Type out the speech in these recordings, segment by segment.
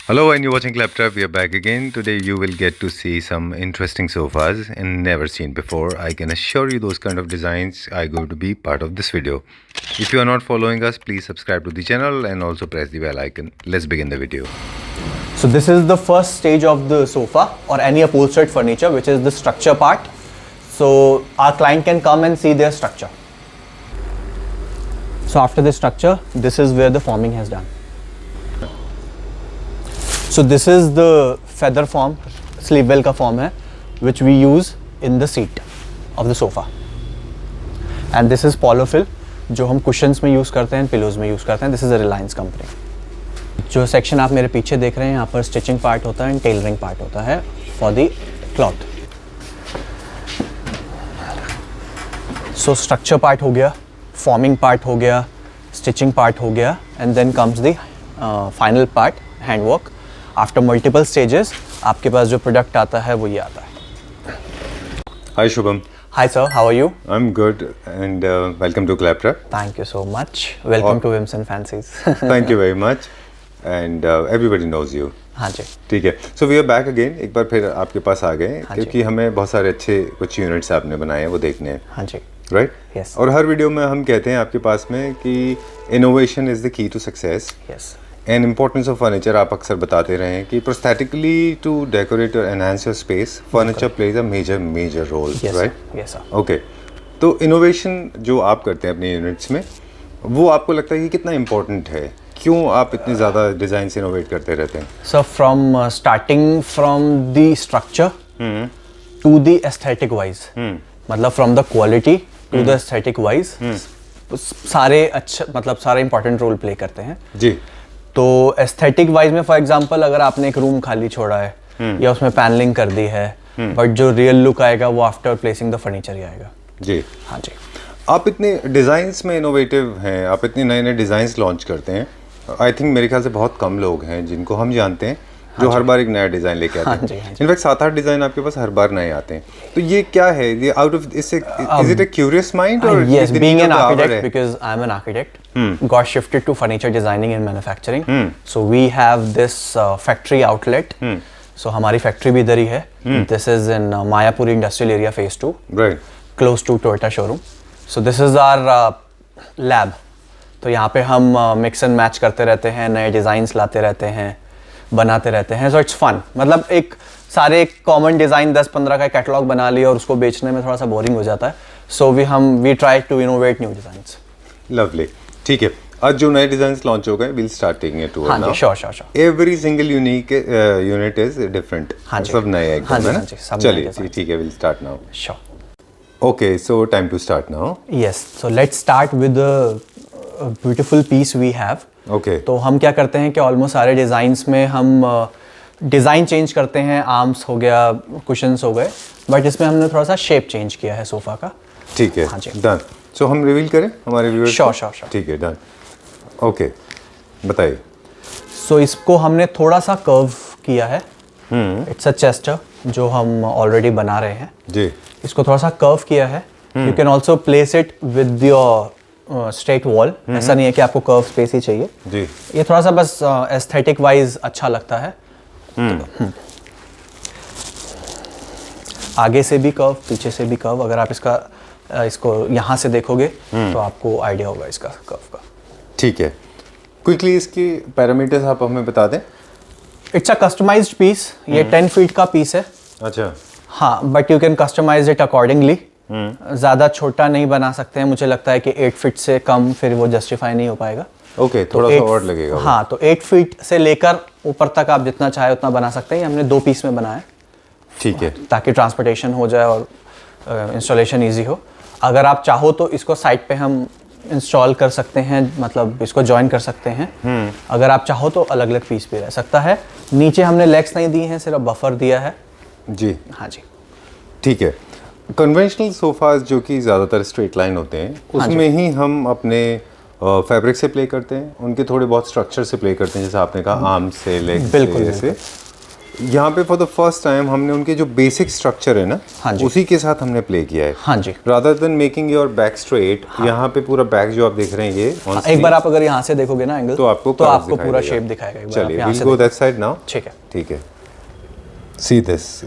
Hello, and you're watching Claptrap. We are back again. Today, you will get to see some interesting sofas and never seen before. I can assure you, those kind of designs are going to be part of this video. If you are not following us, please subscribe to the channel and also press the bell icon. Let's begin the video. So this is the first stage of the sofa or any upholstered furniture, which is the structure part. So our client can come and see their structure. So after the structure, this is where the forming has done. So this is the feather form, sleeve well का form है, which we use in the seat of the sofa. And this is Polofill, जो हम cushions में use करते हैं, pillows में use करते हैं. This is a Reliance company. जो section आप मेरे पीछे देख रहे हैं, यहाँ पर stitching part होता है and tailoring part होता है for the cloth. So structure part हो गया, forming part हो गया, stitching part हो गया, and then comes the final part, handwork. After multiple stages, आपके पास जो product आता है वो ये आता है. Hi, Shubham. Hi sir, how are you? I'm good, and welcome to Claptrap. Thank you so much. Welcome to Whims and Fancies. Thank you very much, and everybody knows you. हाँ जी. ठीक है. So we are back again. एक बार फिर आपके पास आ गए क्योंकि हमें बहुत सारे अच्छे कुछ यूनिट्स आपने बनाए हैं वो देखने हैं. हाँ जी. राइट. Yes. और हर वीडियो में हम कहते हैं आपके पास में कि innovation is the key to success. Yes. And importance of furniture आप अक्सर बताते रहे हैं कि प्रोस्थेटिकली टू डेकोरेट और enhance your space furniture plays a major role. Right. Yes sir. Okay. तो इनोवेशन जो आप करते हैं अपने यूनिट्स में वो आपको लगता है कि कितना इम्पोर्टेंट है? क्यों आप इतने ज़्यादा डिज़ाइन इनोवेट करते रहते हैं? So from starting from the structure to the aesthetic wise, मतलब from the quality to the aesthetic wise, सारे अच्छा मतलब सारे important role play करते हैं. जी. तो एस्थेटिक वाइज में फॉर एग्जांपल अगर आपने एक रूम खाली छोड़ा है या उसमें पैनलिंग कर दी है, बट जो रियल लुक आएगा वो आफ्टर प्लेसिंग द फर्नीचर ही आएगा. जी. हाँ जी. आप इतने डिज़ाइंस में इनोवेटिव हैं, आप इतने नए नए डिज़ाइंस लॉन्च करते हैं. आई थिंक मेरे ख्याल से बहुत कम लोग हैं जिनको हम जानते हैं जो हर बार एक नया डिज़ाइन लेके आते हैं. इनफैक्ट 7-8 डिज़ाइन आपके पास हर बार नए आते हैं. तो ये क्या है? ये आउट ऑफ इससे is it a curious mind और yes, being an architect, because I'm an architect, got shifted to furniture designing and manufacturing. So we have this factory outlet. So हमारी फैक्ट्री भी इधर ही है. This is in Mayapuri industrial area phase 2, right. close to Toyota showroom. So this is our lab. तो यहाँ पे हम mix and match करते रहते हैं, नए डिज़ाइंस लाते रहते हैं, बनाते रहते हैं. So it's fun. मतलब एक सारे कॉमन डिज़ाइन 10-15 का कैटलॉग बना लिया और उसको बेचने में थोड़ा सा बोरिंग हो जाता है. So we try to innovate new designs. Lovely. ठीक है. आज जो नए डिज़ाइंस लॉन्च हो गए will start taking it to now. Sure. Every single unique unit is different. सब नए एकदम है ना. चलिए ठीक है, will start now. Sure. Okay, so time to start now. Yes. So let's start with the beautiful piece we have. Okay. तो हम क्या करते हैं कि ऑलमोस्ट सारे डिज़ाइंस में हम डिज़ाइन चेंज करते हैं. आर्म्स हो गया, कुशन्स हो गए, बट इसमें हमने थोड़ा सा शेप चेंज किया है सोफ़ा का. ठीक है. हाँ जी. डन. सो हम रिवील करें हमारे व्यूअर्स? श्योर. ठीक है, डन. ओके, बताइए. सो इसको हमने थोड़ा सा कर्व किया है. इट्स अ चेस्टर जो हम ऑलरेडी बना रहे हैं. जी. इसको थोड़ा सा कर्व किया है. You can also place it with your straight wall. ऐसा नहीं है कि आपको कर्व स्पेस ही चाहिए. जी. ये थोड़ा सा बस एस्थेटिक वाइज अच्छा लगता है. आगे से भी कर्व, पीछे से भी कर्व. अगर आप इसको यहाँ से देखोगे तो आपको आइडिया होगा इसका कर्व का. ठीक है. क्विकली इसकी पैरामीटर्स आप हमें बता दें. It's a customised piece. ये 10 फीट का पीस है. अच्छा. हाँ, but you can customise it accordingly. ज़्यादा छोटा नहीं बना सकते हैं. मुझे लगता है कि 8 फीट से कम फिर वो जस्टिफाई नहीं हो पाएगा. ओके, थोड़ा सा और लगेगा. हाँ, तो 8 फीट से लेकर ऊपर तक आप जितना चाहे उतना बना सकते हैं. हमने 2 पीस में बनाया है. ठीक है. ताकि ट्रांसपोर्टेशन हो जाए और इंस्टॉलेशन ईजी हो. अगर आप चाहो तो इसको साइड पे हम इंस्टॉल कर सकते हैं, मतलब इसको जॉइन कर सकते हैं. अगर आप चाहो तो अलग अलग पीस भी रह सकता है. नीचे हमने लेग्स नहीं दी हैं, सिर्फ बफर दिया है. जी. हाँ जी. ठीक है. कन्वेंशनल सोफाज जो कि ज़्यादातर स्ट्रेट लाइन होते हैं उसमें ही हम अपने फैब्रिक से प्ले करते हैं, उनके थोड़े बहुत स्ट्रक्चर से प्ले करते हैं, जैसे आपने कहा आर्म से, लेग से, ऐसे. यहाँ पे फॉर द फर्स्ट टाइम हमने उनके जो बेसिक स्ट्रक्चर है ना, हाँ जी। उसी के साथ हमने प्ले किया है। हाँ जी। Rather than making your back straight, यहाँ पे पूरा बैक जो आप देख रहे हैं ये on एक बार आप अगर यहाँ से देखोगे ना एंगल, तो आपको पूरा शेप दिखाएगा। एक बार आप चलिए यहाँ we'll से go that side now। ठीक है। ठीक है। See this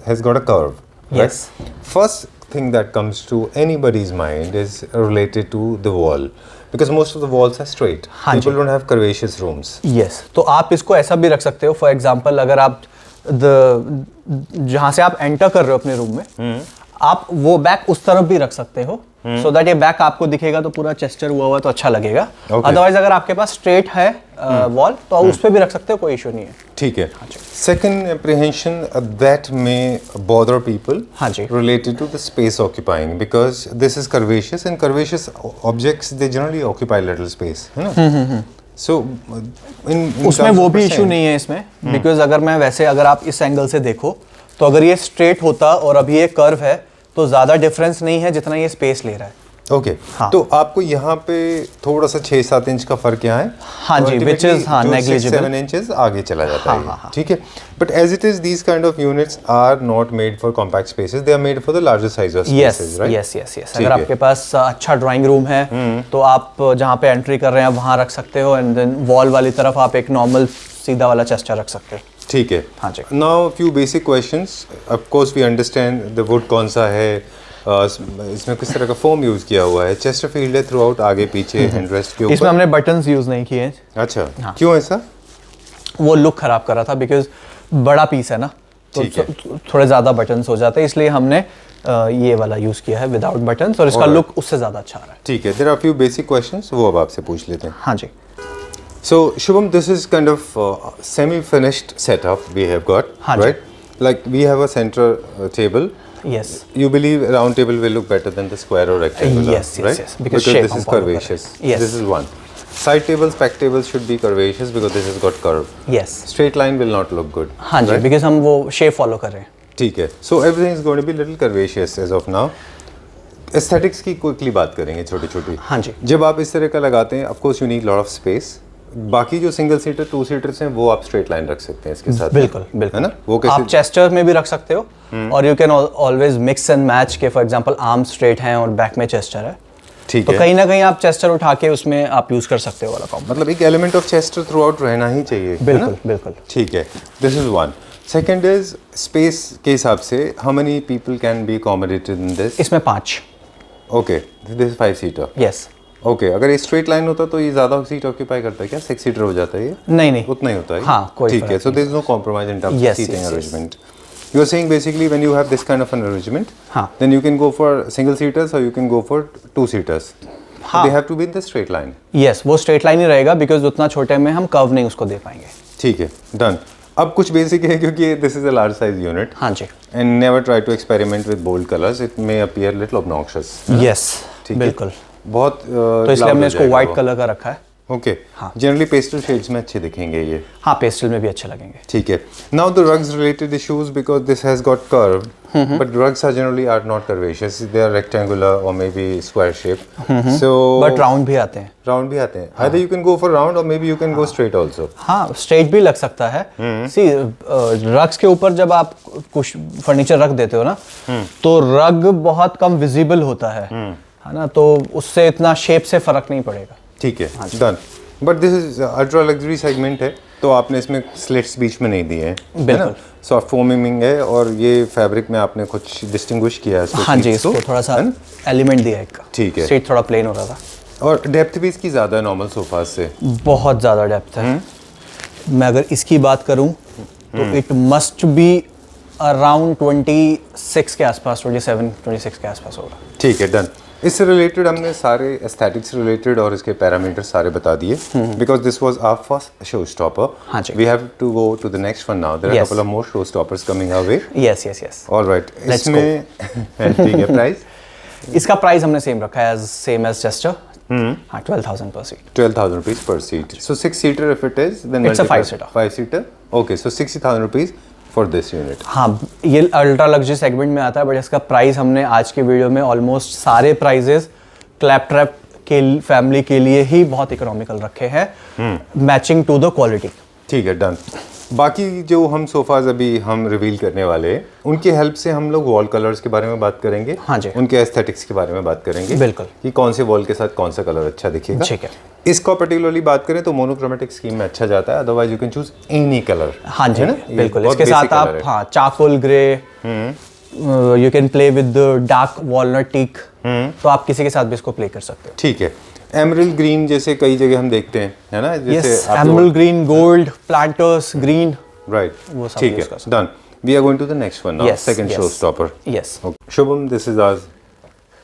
has got a curve, right? Yes. First thing that comes to anybody's mind is related to the wall, because most of the walls are straight. हाँ जी। People don't have curvaceous rooms. Yes, तो आप इसको ऐसा भी रख सकते हो। For example अगर आप जहाँ से आप एंटर कर रहे हो अपने रूम में, आप वो बैक उस तरफ भी रख सकते हो, सो दैट ये बैक आपको दिखेगा तो पूरा चेस्टर हुआ तो अच्छा लगेगा। अदरवाइज अगर आपके पास स्ट्रेट है वॉल तो उस पे भी रख सकते हो, कोई इशू नहीं है। ठीक है। Second apprehension that may bother people हाँ जी। related to the space occupying, because this is curvaceous and curvaceous objects they generally occupy little space, है ना? So in उसमें वो भी इशू नहीं है इसमें, बिकॉज अगर आप इस एंगल से देखो तो अगर ये स्ट्रेट होता और अभी ये कर्व है तो ज्यादा डिफरेंस नहीं है जितना ये स्पेस ले रहा है। ओके। तो आपको यहाँ पे थोड़ा सा 6-7 इंच का फर्क यहाँ है। हाँ जी, which is negligible। 7 इंचेस आगे चला जाता है। ठीक है। But as it is, these kind of units are not made for compact spaces. They are made for the larger size of spaces, right? yes। अगर आपके पास अच्छा ड्राइंग रूम है तो आप जहाँ पे एंट्री कर रहे हैं वहाँ रख सकते हो, एंड देन वॉल वाली तरफ आप एक नॉर्मल सीधा वाला चेस्टर रख सकते हो। ठीक है। हाँ जी। Now few basic questions. Of course we understand the wood कौन सा है, इसमें किस तरह का फोम यूज किया हुआ है, चेस्टरफील्ड है थ्रू आउट, आगे पीछे हेडरेस्ट के ऊपर। इसमें हमने बटन्स यूज नहीं किए हैं। अच्छा। हाँ। क्यों ऐसा? वो लुक खराब कर रहा था, बिकॉज बड़ा पीस है ना, तो थोड़े ज्यादा बटन्स हो जाते हैं, इसलिए हमने ये वाला यूज किया है विदाउट बटन्स, और इसका लुक उससे ज्यादा अच्छा आ रहा है। ठीक है। There are few basic questions, वो अब आपसे पूछ लेते हैं। हाँ जी। So Shubham, this is kind of semi-finished setup we have got, right? Like we have a center table. Yes. You believe a round table will look better than the square or rectangular, yes, right? Yes. Because this is curvaceous. Yes. This is one. Side tables, back tables should be curvaceous because this has got curve. Yes. Straight line will not look good. हाँ जी, because हम वो shape follow कर रहे हैं। ठीक है। So everything is going to be little curvaceous as of now. Aesthetics की quickly बात करेंगे छोटी-छोटी। हाँ जी। जब आप इस तरह का लगाते हैं, of course you need lot of space. बाकी जो सिंगल सीटर 2 सीटर्स हैं वो आप स्ट्रेट लाइन रख सकते हैं इसके साथ। बिल्कुल है ना? वो कैसे? आप चेस्टर में भी रख सकते हो, और you can always mix and match के, फॉर एग्जांपल आर्म स्ट्रेट हैं और बैक में चेस्टर है, ठीक तो है। कहीं ना कहीं आप चेस्टर उठा के उसमें आप यूज कर सकते हो वाला कॉम्बो। मतलब एक element of Chester through out रहना ही चाहिए। बिल्कुल बिल्कुल। ठीक है। This is one. Second is space के हिसाब से how many people can be accommodated in this? इसमें 5। Okay. This is 5 seater. Yes. Okay. अगर ये स्ट्रेट लाइन होता तो ये ज्यादा सीट ऑक्यूपाई करता है क्या? 6 सीटर हो जाता है ये? नहीं उतना ही होता है। हाँ, कोई ठीक है। So there is no compromise in terms of seating arrangement. You are saying basically when you have this kind of an arrangement, then you can go for single seaters or you can go for 2 seaters. They have to be in the straight line. Yes, वो straight line ही रहेगा, because उतना छोटे में हम curve नहीं उसको दे पाएंगे। ठीक है, डन। अब कुछ बेसिक है क्योंकि this is a large size unit. हाँ जी। And never try to experiment with bold colors. It may appear little obnoxious. Yes, बिल्कुल। बहुत तो इसलिए हमने इसको white color का रखा है। ओके। जनरली पेस्टल शेड्स में अच्छे दिखेंगे ये। हाँ, पेस्टल में भी अच्छे लगेंगे। ठीक है। Now the rugs related issues, because this has got curve, but rugs are generally are not curvaceous, they are rectangular और may be square shape. So but round भी आते हैं। राउंड भी आते हैं। Either you can go for round और may be you can go straight also. हाँ, straight भी लग सकता है। सी रग्स के ऊपर जब आप कुछ फर्नीचर रख देते हो ना, तो रग बहुत कम विजिबल होता है ना, तो उससे इतना शेप से फर्क नहीं पड़ेगा। ठीक है, done. But this is ultra luxury segment है, तो आपने इसमें स्लिट्स बीच में नहीं दिए हैं। बिल्कुल। सॉफ्ट फोमिंग है और ये फैब्रिक में आपने कुछ डिस्टिंग्विश किया है। हाँ जी, इसको थोड़ा सा एलिमेंट दिया एक। ठीक है। सीट थोड़ा प्लेन हो रहा था। और डेप्थ भी इसकी ज़्यादा है नॉर्मल सोफाज से। बहुत ज़्यादा डेप्थ है। मैं अगर इसकी बात करूं तो इट मस्ट बी अराउंड 26 के आसपास, 27-26 के आसपास होगा। ठीक है, डन। इससे रिलेटेड हमने सारे एस्थेटिक्स रिलेटेड और इसके पैरामीटर सारे बता दिए, because this was our first show stopper. हाँ जी। We have to go to the next one now. There are couple of more show stoppers coming our way. Yes yes yes. Alright. इसमें ठीक है, price? इसका price हमने same रखा है, same as Chester. हाँ, 12,000 per seat. 12,000 rupees per seat. So 6-seater if it is, then it's a 5-seater. 5-seater. Okay, so 60,000 rupees for this unit. हाँ, ये अल्ट्रा लग्जरी सेगमेंट में आता है, बट इसका प्राइस हमने आज की वीडियो में ऑलमोस्ट सारे प्राइजेस क्लैप ट्रैप के फैमिली के लिए ही बहुत इकोनॉमिकल रखे हैं, मैचिंग टू द क्वालिटी। ठीक है, डन। बाकी जो हम सोफाज अभी हम रिवील करने वाले हैं उनकी हेल्प से हम लोग वॉल कलर्स के बारे में बात करेंगे, हाँ जी, उनके एस्थेटिक्स के बारे में बात करेंगे, बिल्कुल, कि कौन से वॉल के साथ कौन सा कलर अच्छा दिखेगा। ठीक है। इसका पर्टिकुलरली बात करें तो मोनोक्रोमेटिक स्कीम में अच्छा जाता है, otherwise you can choose any colour. हाँ जी, बिल्कुल। इसके साथ आप हाँ charcoal grey, you can play with dark walnut teak, तो आप किसी के साथ भी इसको प्ले कर सकते हो। ठीक है। एमरल्ड ग्रीन जैसे कई जगह हम देखते हैं, है ना, जैसे emerald green, gold, planters green, right, वो सब ठीक use है, कर सकते done. We are going to the next one now, Yes, second yes. Show stopper. Yes Shubham, this is our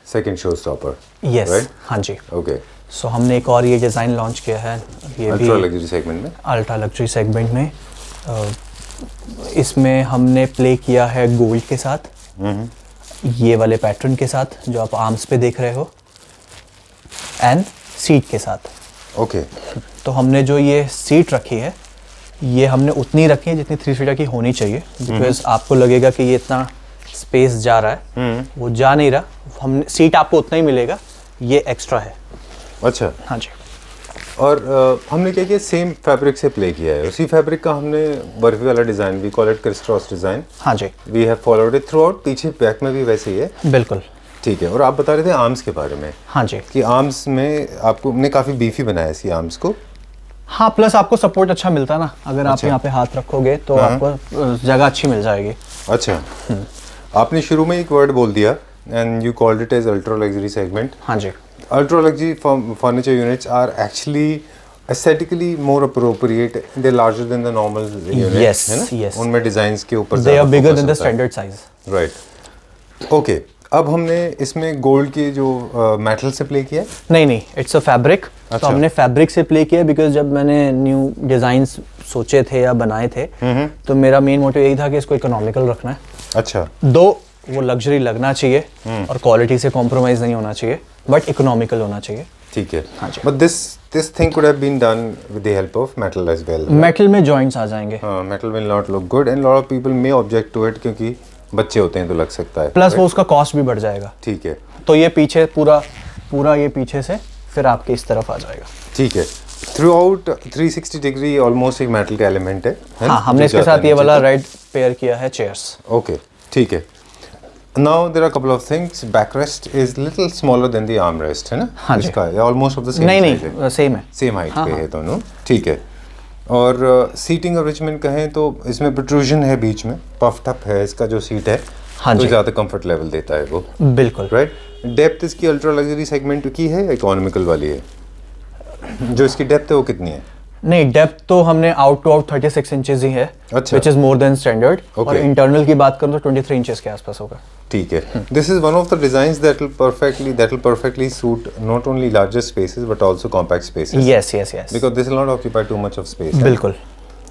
second show stopper. Yes, Right? हाँ जी। ओके, सो हमने एक और ये डिज़ाइन लॉन्च किया है, ये अल्ट्रा भी लग्जरी सेगमेंट में। अल्ट्रा लग्जरी सेगमेंट में। इसमें हमने प्ले किया है गोल्ड के साथ, ये वाले पैटर्न के साथ जो आप आर्म्स पे देख रहे हो, एंड सीट के साथ। ओके, तो हमने जो ये सीट रखी है, ये हमने उतनी रखी है जितनी 3 सीटर की होनी चाहिए, बिकॉज आपको लगेगा कि ये इतना स्पेस जा रहा है, वो जा नहीं रहा। हम सीट आपको उतना ही मिलेगा, ये एक्स्ट्रा है। अच्छा। हाँ जी। और हमने क्या किया, सेम फैब्रिक से प्ले किया है, उसी फैब्रिक का हमने बर्फी वाला design, we call it criss cross design. हाँ जी, we have followed it throughout, पीछे बैक में भी वैसे ही है। बिल्कुल। ठीक है। और आप बता रहे थे आर्म्स के बारे में। हाँ जी, कि आर्म्स में आपको ने काफी बीफी बनाया इसकी आर्म्स को। हाँ, प्लस आपको सपोर्ट अच्छा मिलता है ना, अगर आप यहाँ पे हाथ रखोगे तो आपको जगह अच्छी मिल जाएगी। अच्छा। आपने शुरू में एक वर्ड बोल दिया, and you called it as ultra luxury segment. हाँ जी, ultra luxury furniture units are actually aesthetically more appropriate, they're larger than the normal unit, Yes, है ना? yes. उनमें डिजाइंस के ऊपर they are bigger than the standard size. Right. Okay, अब हमने इसमें गोल्ड की जो मेटल से प्ले किया है। नहीं, इट्स अ फैब्रिक। अच्छा। तो हमने फैब्रिक से प्ले किया बिकॉज जब मैंने न्यू डिजाइन्स सोचे थे या बनाए थे, तो मेरा मेन मोटिव यही था कि इसको इकोनॉमिकल रखना है। अच्छा। दो वो लग्जरी लगना चाहिए और क्वालिटी से कॉम्प्रोमाइज नहीं होना चाहिए, बट इकोनॉमिकल होना चाहिए। ठीक है। हाँ जी। But this thing could have been done with the help of metal as well. Metal में जॉइंट्स आ जाएंगे। हाँ, metal will not look good and lot of people may object to it, क्योंकि बच्चे होते हैं तो लग सकता है। प्लस वो उसका कॉस्ट भी बढ़ जाएगा। ठीक है। तो ये पीछे पूरा ये पीछे से फिर आपके इस तरफ आ जाएगा। ठीक है। थ्रू आउट 360 डिग्री ऑलमोस्ट एक मेटल का एलिमेंट है हाँ, ना? हमने इसके साथ ये वाला रेड पेयर किया है चेयर्स। ओके, ठीक है। Now there are a couple of things. Backrest is little smaller than the armrest, है ना? हाँ जी। इसका almost of the same नहीं size है। नहीं, सेम है। Same height हाँ, पे हाँ। है दोनों। ठीक है। और सीटिंग अरेंजमेंट कहें तो इसमें प्रोट्रूजन है बीच में, पफ्ड अप है इसका जो सीट है। हाँ तो जी। ज़्यादा कंफर्ट लेवल देता है वो। बिल्कुल। राइट। डेप्थ इसकी अल्ट्रा लग्जरी सेगमेंट की है, इकोनॉमिकल वाली है? जो इसकी डेप्थ है वो कितनी है? नहीं, डेप्थ तो हमने आउट टू आउट 36 इंचेस ही है, अच्छा। Which is more than standard. और Okay. इंटरनल की बात करूँ तो 23 इंचेस के आसपास होगा। ठीक है। This is one of the designs that will perfectly suit not only larger spaces but also compact spaces. Yes, because this will not occupy too much of space. बिल्कुल।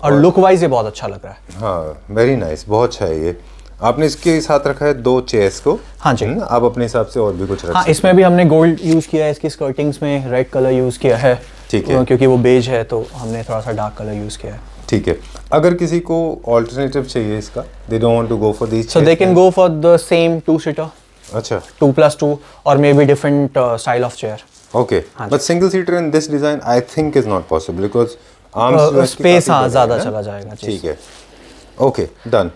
और लुक वाइज ये बहुत अच्छा लग रहा है। हाँ, वेरी नाइस, बहुत अच्छा है ये। आपने इसके साथ रखा है 2 चेयर्स को। हाँ जी। आप अपने हिसाब से और भी कुछ रख हाँ, सकते इसमें भी हमने गोल्ड यूज किया है, इसकी स्कर्टिंग्स में रेड कलर यूज किया है। ठीक है। क्योंकि वो बेज है तो हमने थोड़ा सा डार्क कलर यूज किया है। ठीक है। अगर किसी को ऑल्टरनेटिव चाहिए इसका, they don't want to go for these, so they can go for the same 2 seater, अच्छा, 2+2, और may be different style of chair. Okay. हाँ but single seater in this design I think is not possible because arms space हाँ ज़्यादा चला जाएगा। जी। ठीक है। Okay, done.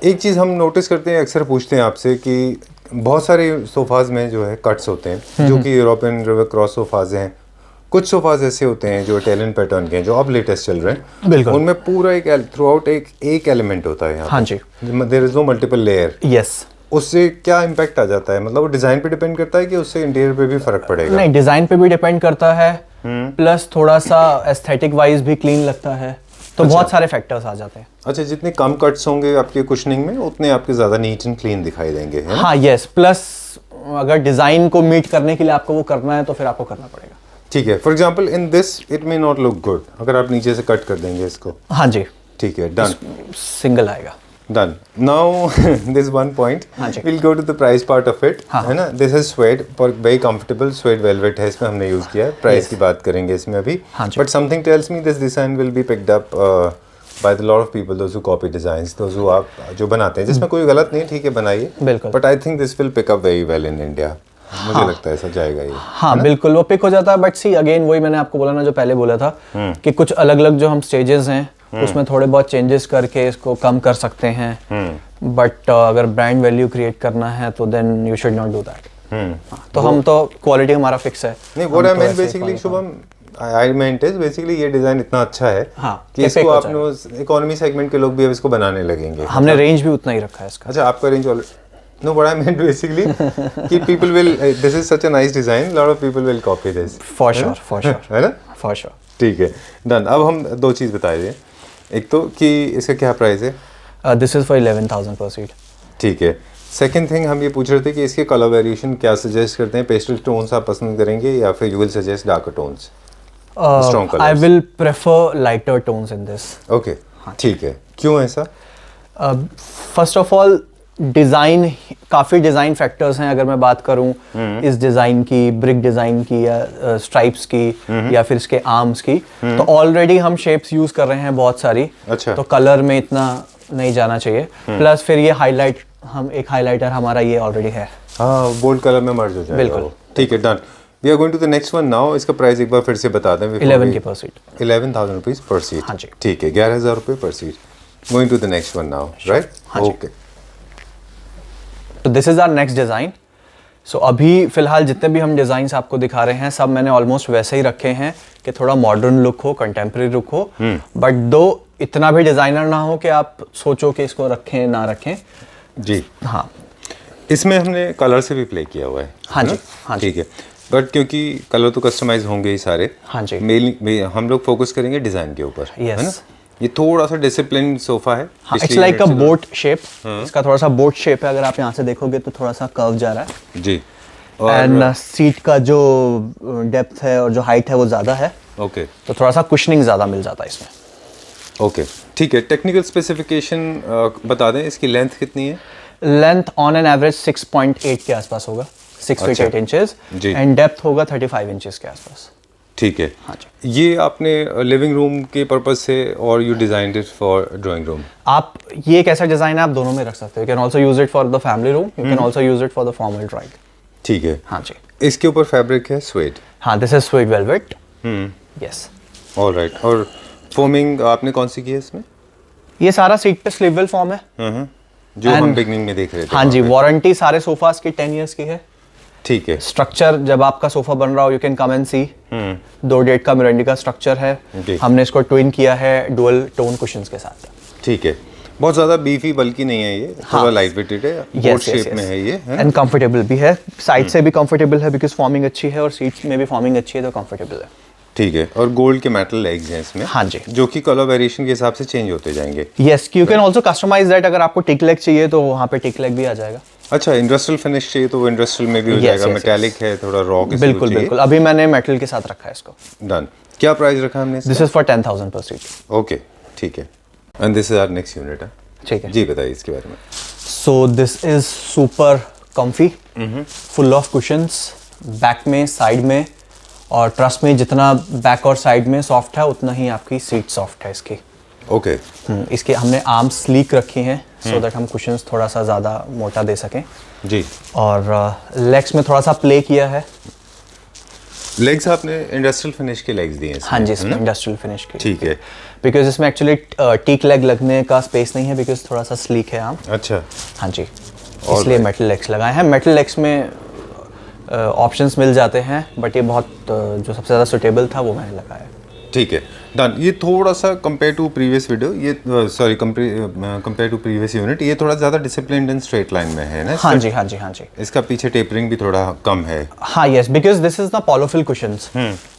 एक चीज़ हम नोटिस करते हैं, अक्सर पूछते हैं आपसे कि बहुत सारे सोफाज में जो है कट्स होते हैं, जो कि यूरोपियन रिवर क्रॉस सोफाज हैं। कुछ सोफाज ऐसे होते हैं जो इटालियन पैटर्न के हैं, जो अब लेटेस्ट चल रहे हैं। बिल्कुल। उनमें पूरा एक थ्रू आउट एक एलिमेंट होता है यहाँ। हाँ जी। There is no multiple layer. Yes. उससे क्या इम्पैक्ट आ जाता है? मतलब वो डिज़ाइन पे डिपेंड करता है कि उससे इंटीरियर पे भी फर्क पड़ेगा? नहीं, डिजाइन पे भी डिपेंड करता है, प्लस थोड़ा सा एस्थेटिक वाइज भी क्लीन लगता है, तो बहुत सारे फैक्टर्स आ जाते हैं। अच्छा, जितने कम कट्स होंगे आपके कुशनिंग में उतने आपके ज़्यादा नीट एंड क्लीन दिखाई देंगे, है ना? हाँ, यस। प्लस अगर डिजाइन को मीट करने के लिए आपको वो करना है तो फिर आपको करना पड़ेगा। ठीक है। For example in this it may not look good, अगर आप नीचे से कट कर देंगे इसको। हाँ जी। ठीक है, डन। सिंगल आएगा। Done. Now this one point, हाँ जी। Will go to the price part of it, हाँ। है ना? This is suede, very comfortable suede velvet है, इसमें हमने यूज किया है। प्राइस की बात करेंगे इसमें अभी। हाँ जी। But something tells me this design will be picked up by the lot of people, those who copy designs, those who आप जो बनाते हैं, जिसमें कोई गलत नहीं, ठीक है, बनाइए। बिल्कुल। But I think this will pick up very well in India. मुझे लगता है ऐसा जाएगा ये। हाँ बिल्कुल वो पिक हो जाता है, बट सी अगेन वही मैंने आपको बोला ना जो पहले बोला था कि कुछ अलग अलग जो हम स्टेजेस हैं उसमें थोड़े बहुत चेंजेस करके इसको कम कर सकते हैं, बट अगर ब्रांड वैल्यू क्रिएट करना है तो then you should not do that. तो हम तो क्वालिटी हमारा फिक्स है। नहीं what I mean basically Shubham, I meant is basically ये डिजाइन इतना अच्छा है कि ये इसको pick हो आपने इकोनॉमी सेगमेंट के लोग भी अब इसको बनाने लगेंगे। हमने रेंज भी उतना ही रखा है इसका। अच्छा आपका range no what I meant basically कि people will, this is such a nice design, lot of people will copy this for sure है ना। For sure. ठीक है डन। अब हम दो चीज बता दें, एक तो कि इसका क्या प्राइस है। दिस इज फॉर 11,000 पर सीट। ठीक है। सेकंड थिंग हम ये पूछ रहे थे कि इसके कलर वेरिएशन क्या सजेस्ट करते हैं, पेस्टल टोन्स आप पसंद करेंगे या फिर you will suggest darker tones? Strong colors. I will prefer lighter tones in this. Okay ठीक है, क्यों ऐसा? फर्स्ट ऑफ ऑल डिज़ाइन, काफ़ी डिज़ाइन फैक्टर्स हैं। अगर मैं बात करूं इस डिज़ाइन की, ब्रिक डिज़ाइन की या स्ट्राइप्स की या फिर इसके आर्म्स की, तो ऑलरेडी हम शेप्स यूज़ कर रहे हैं बहुत सारी। अच्छा। तो कलर में इतना नहीं जाना चाहिए। प्लस फिर ये हाईलाइट, हम एक हाईलाइटर हमारा ये ऑलरेडी है। हाँ बोल्ड कलर में मर्ज हो जाएगा। बिल्कुल। वो। ठीक है done. We are going to the next one now. इसका प्राइस एक बार फिर से बता दें। 11 की पर सीट। 11,000 rupees per seat. हाँ जी। ठीक है, 11,000 रुपये पर seat. Going to the next one now, right? हाँ जी। ओके। तो this is our next design. सो अभी फिलहाल जितने भी हम डिज़ाइंस आपको दिखा रहे हैं सब मैंने ऑलमोस्ट वैसे ही रखे हैं कि थोड़ा मॉडर्न लुक हो, कंटेम्प्रेरी लुक हो, बट दो इतना भी डिज़ाइनर ना हो कि आप सोचो कि इसको रखें ना रखें। जी हाँ इसमें हमने कलर से भी प्ले किया हुआ है। हाँ जी, ना? हाँ जी। ठीक है, बट क्योंकि कलर तो कस्टमाइज होंगे ही सारे। हाँ जी। हम लोग फोकस करेंगे डिज़ाइन के ऊपर, Yes. है ना? ये थोड़ा सा डिसिप्लिन सोफा है। It's like a boat shape. इसका थोड़ा सा बोट शेप है, अगर आप यहाँ से देखोगे तो थोड़ा सा कर्व जा रहा है। जी। एंड सीट का जो डेप्थ है और जो हाइट है वो ज़्यादा है, ओके तो थोड़ा सा कुशनिंग ज़्यादा मिल जाता है इसमें। ओके ठीक है। टेक्निकल स्पेसिफिकेशन बता दें, इसकी लेंथ कितनी है? लेंथ ऑन एन एवरेज 6.8 के आसपास होगा, 6 फीट 8 इंचेस, जी। एंड डेप्थ होगा 35 इंचेस के आसपास। ठीक है। हाँ जी। ये आपने लिविंग रूम के पर्पज से और you designed it for drawing room? आप ये एक ऐसा डिज़ाइन है आप दोनों में रख सकते हो। You can also use it for the family room, you can also use it for the formal drawing. ठीक है। हाँ जी। इसके ऊपर फैब्रिक है स्वेड? हाँ this is sweet velvet. Yes. Alright. और फोमिंग आपने कौन सी की है इसमें? ये सारा सीट पे स्लीववेल फॉर्म है। जो हम बिगनिंग में देख रहे थे। हाँ जी। वहाँ पे। वारंटी सारे सोफास की 10 इयर्स की है। ठीक है। स्ट्रक्चर जब आपका सोफा बन रहा हो यू कैन कम एंड सी। 2.5 का मिरांडी का स्ट्रक्चर है। जी। हमने इसको ट्विन किया है डुअल टोन कुशंस के साथ। ठीक है। बहुत ज़्यादा बीफी बल्कि नहीं है ये, थोड़ा लाइट वेटेड है, बोट शेप में है ये, है ना? एंड कंफर्टेबल भी है, साइड से भी कंफर्टेबल है बिकॉज फॉर्मिंग अच्छी है और सीट्स में भी फॉर्मिंग अच्छी है तो कंफर्टेबल है। ठीक है। और गोल्ड के मेटल लेग्स हैं इसमें। हाँ जी। जो कि कलर वेरिएशन के हिसाब से चेंज होते जाएंगे। Yes, you can also customise that. अगर आपको टिक लेग चाहिए तो वहाँ पे टिक लेग भी आ जाएगा। अच्छा, इंडस्ट्रियल फिनिश चाहिए तो वो इंडस्ट्रियल में भी हो Yes, जाएगा। yes, मेटालिक है, थोड़ा रॉ के बिल्कुल बिल्कुल। अभी मैंने मेटल के साथ रखा है इसको। डन। क्या प्राइस रखा हमने? दिस इज फॉर 10,000 पर सीट। ओके ठीक है। And this is our next unit है। ठीक है जी बताइए इसके बारे में। So this is super comfy, full of cushions back में, साइड में, और ट्रस्ट में जितना बैक और साइड में सॉफ्ट है उतना ही आपकी सीट सॉफ्ट है इसकी। ओके। इसके हमने आर्म्स स्लीक रखी हैं सो दैट हम कुशंस थोड़ा सा ज़्यादा मोटा दे सकें। जी। और लेग्स में थोड़ा सा प्ले किया है। लेग्स आपने इंडस्ट्रियल फिनिश के लेग्स दिए हैं इसमें, हाँ जी, है इसमें ना? इंडस्ट्रियल फिनिश की। ठीक है। बिकॉज इसमें एक्चुअली टीक लेग लगने का स्पेस नहीं है बिकॉज थोड़ा सा स्लीक है आर्म। अच्छा। हाँ जी, इसलिए मेटल लेग्स लगाए हैं। मेटल लेग्स में ऑप्शंस मिल जाते हैं बट ये बहुत जो सबसे ज़्यादा सुटेबल था वो मैंने लगाया। ठीक है डन। ये थोड़ा सा कंपेयर टू प्रीवियस वीडियो, ये sorry compare to previous unit, ये थोड़ा ज़्यादा डिसिप्लिन्ड एंड स्ट्रेट लाइन में है ना? हाँ जी हाँ जी हाँ जी। इसका पीछे टेपरिंग भी थोड़ा कम है। हाँ yes, because this is the polyfill cushions,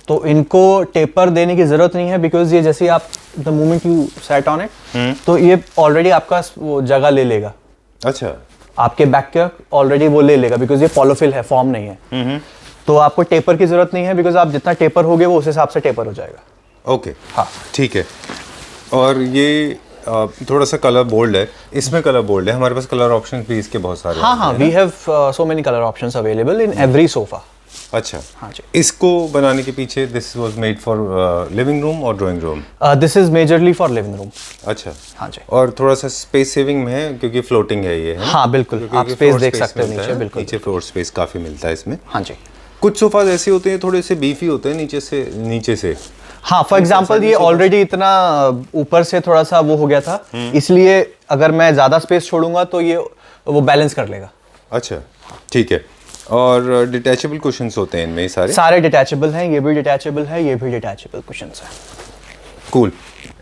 तो इनको टेपर देने की जरूरत नहीं है बिकॉज ये जैसे आप the moment you set on it तो ये ऑलरेडी आपका वो जगह ले लेगा। अच्छा। आपके बैक का ऑलरेडी वो ले लेगा बिकॉज ये पोलोफिल है, फॉर्म नहीं है। तो आपको टेपर की जरूरत नहीं है बिकॉज आप जितना टेपर होगे वो उस हिसाब से टेपर हो जाएगा। ओके। हाँ ठीक है। और ये थोड़ा सा कलर बोल्ड है, इसमें कलर बोल्ड है। हमारे पास कलर ऑप्शंस भी इसके बहुत सारे हाँ हाँ, we have so many colour options available in every sofa. अच्छा। हाँ जी। इसको बनाने के पीछे this was made for living room और drawing room? This is majorly for living room. अच्छा, हाँ जी। और थोड़ा सा स्पेस सेविंग में है क्योंकि फ्लोटिंग है ये, है ना? हाँ बिल्कुल, क्योंकि आप ये स्पेस floor देख space सकते हो मिलता नीचे, है, बिल्कुल नीचे फ्लोर स्पेस काफ़ी मिलता है इसमें। हाँ जी। कुछ सोफाज ऐसे होते हैं थोड़े से बीफी होते हैं नीचे से। हाँ, फॉर एग्जाम्पल ये ऑलरेडी इतना ऊपर से थोड़ा सा वो हो गया था, इसलिए अगर मैं ज़्यादा स्पेस छोड़ूंगा तो ये वो बैलेंस कर लेगा। अच्छा, ठीक है। और डिटैचेबल कुशन्स होते हैं इनमें सारे डिटैचेबल हैं, ये भी डिटैचेबल है, ये भी डिटैचेबल कुशन्स है। कूल।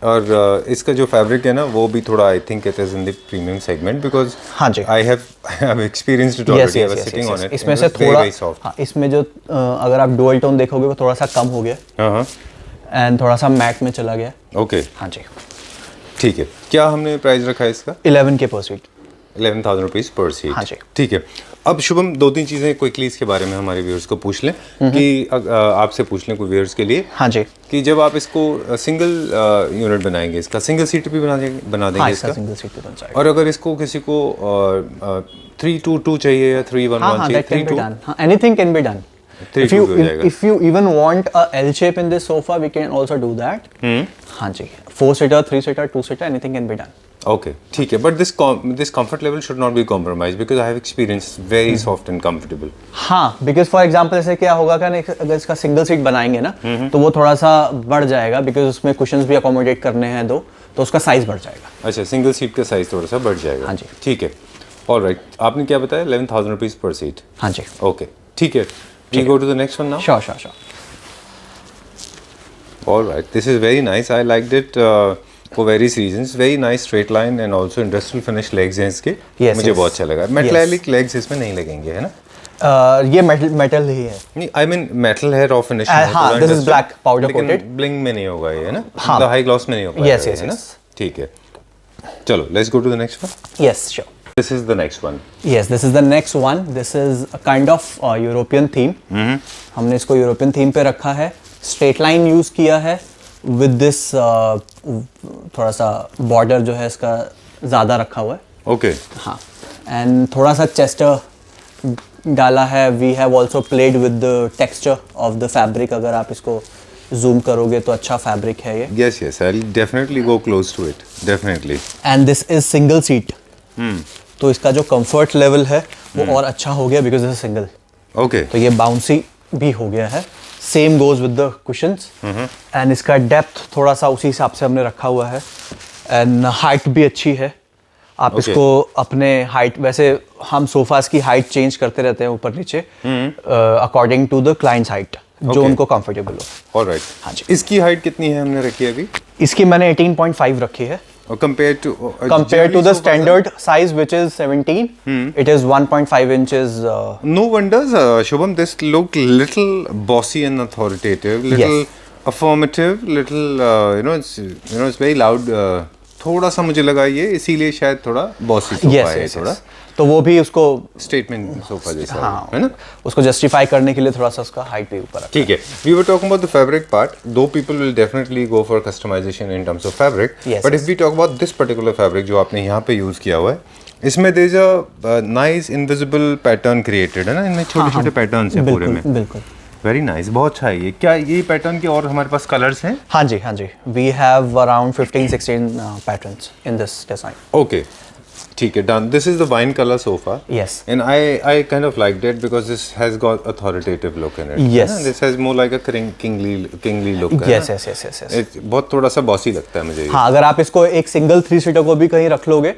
और इसका जो फैब्रिक है ना वो भी थोड़ा, I think it is in the premium segment, because हाँ जी, I have experienced it already, I was sitting on it. इसमें से थोड़ा, हाँ, इसमें जो अगर आप डुअल टोन देखोगे वो थोड़ा सा कम हो गया, हाँ, एंड थोड़ा सा मैट में चला गया। ओके, हाँ जी, ठीक है। क्या हमने प्राइस रखा है इसका? 11K पर सीट। 11,000 रुपीज़ पर सीट। हाँ जी, ठीक है। अब शुभम, 2-3 चीज़ें क्विकली इसके बारे में हमारे व्यूअर्स को पूछ लें कि आपसे पूछ लें कोई व्यूअर्स के लिए। हाँ जी, कि जब आप इसको सिंगल यूनिट बनाएंगे, इसका सिंगल सीट भी बना देंगे हाँ, इसका सिंगल सीट पे बन जाएगा। और अगर इसको किसी को 3-2-2 चाहिए या 3-1-1 चाहिए, 3-2, anything can be done. If you even want a L shape in this sofa, we can also do that. हाँ जी, 4-seater, 3-seater, 2-seater, anything can be done. Okay, ठीक है, but this comfort level should not be compromised because I have experienced very soft and comfortable. हाँ, because for example ऐसे क्या होगा कि अगर इसका सिंगल सीट बनाएंगे ना तो वो थोड़ा सा बढ़ जाएगा, because उसमें कुशन्स भी अकोमोडेट करने हैं दो, तो उसका साइज बढ़ जाएगा। अच्छा, सिंगल सीट का साइज थोड़ा सा बढ़ जाएगा। हाँ जी, ठीक है। ऑलराइट, आपने क्या बताया? 11,000 रुपीज़ पर सीट। हाँ जी, ओके, ठीक है। We go to the next one now. Sure. All right, this is very nice. I liked it for various reasons. Very nice straight line and also industrial finish legs हैं इसके। मुझे बहुत अच्छा लगा। Metallic legs इसमें नहीं लगेंगे, है ना? ये मेटल ही है। नहीं, I mean metal है, raw finish। हाँ, this is black powder coated। Bling में नहीं होगा ये, है ना? हाँ, हाई ग्लॉस में नहीं होगा। Yes। ठीक है। चलो, let's go to the next one. Yes, sure. This is the next one. Yes, this is the next one. This is a kind of European theme. हमने इसको यूरोपियन थीम पे रखा है, स्ट्रेट लाइन यूज किया है with this थोड़ा सा border जो है इसका ज़्यादा रखा हुआ है। ओके, हाँ, एंड थोड़ा सा चेस्टर डाला है। We have also played with the texture of the fabric. अगर आप इसको जूम करोगे तो अच्छा फैब्रिक है ये। yes, I'll definitely go close to it, definitely. And this is single seat, तो इसका जो कंफर्ट लेवल है वो और अच्छा हो गया because this is single. Okay, तो ये बाउंसी भी हो गया है। Same goes with the cushions, and इसका डेप्थ थोड़ा सा उसी हिसाब से हमने रखा हुआ है, एंड हाइट भी अच्छी है। आप इसको अपने हाइट, वैसे हम सोफास की हाइट चेंज करते रहते हैं ऊपर नीचे according to the clients height, जो उनको कंफर्टेबल हो। ऑलराइट। हाँ जी, इसकी हाइट कितनी है हमने रखी है अभी? इसकी मैंने 18.5 रखी है। Compared to the standard size which is 17, it is 1.5 inches. No wonders, Shubham, this looked little bossy and authoritative, little affirmative, little it's very loud. थोड़ा सा मुझे लगा ये इसीलिए शायद थोड़ा बॉसी सोफा है थोड़ा। तो वो भी उसको स्टेटमेंट सोफा जैसा हाँ, है ना, उसको जस्टिफाई करने के लिए थोड़ा सा उसका हाइट भी ऊपर। ठीक है, we were talking about the fabric part. Though people will definitely go for customisation in terms of fabric, but if we talk about this particular fabric जो आपने यहाँ पे यूज किया हुआ है, इसमें there is a nice invisible pattern created है ना, इनमें छोटे छोटे पैटर्न्स हैं पूरे में। बिल्कुल, वेरी नाइस, बहुत अच्छा है ये। क्या ये पैटर्न के और हमारे पास कलर्स हैं? हाँ जी, we have around 15-16 patterns in this design. Okay, ठीक है, done. This is the wine colour sofa. Yes, and I kind of liked it because this has got authoritative look in it. Yes, this has more like a kingly look. Yes, बहुत थोड़ा सा bossy लगता है मुझे। हाँ, अगर आप इसको एक सिंगल 3-सीटर को भी कहीं रख लोगे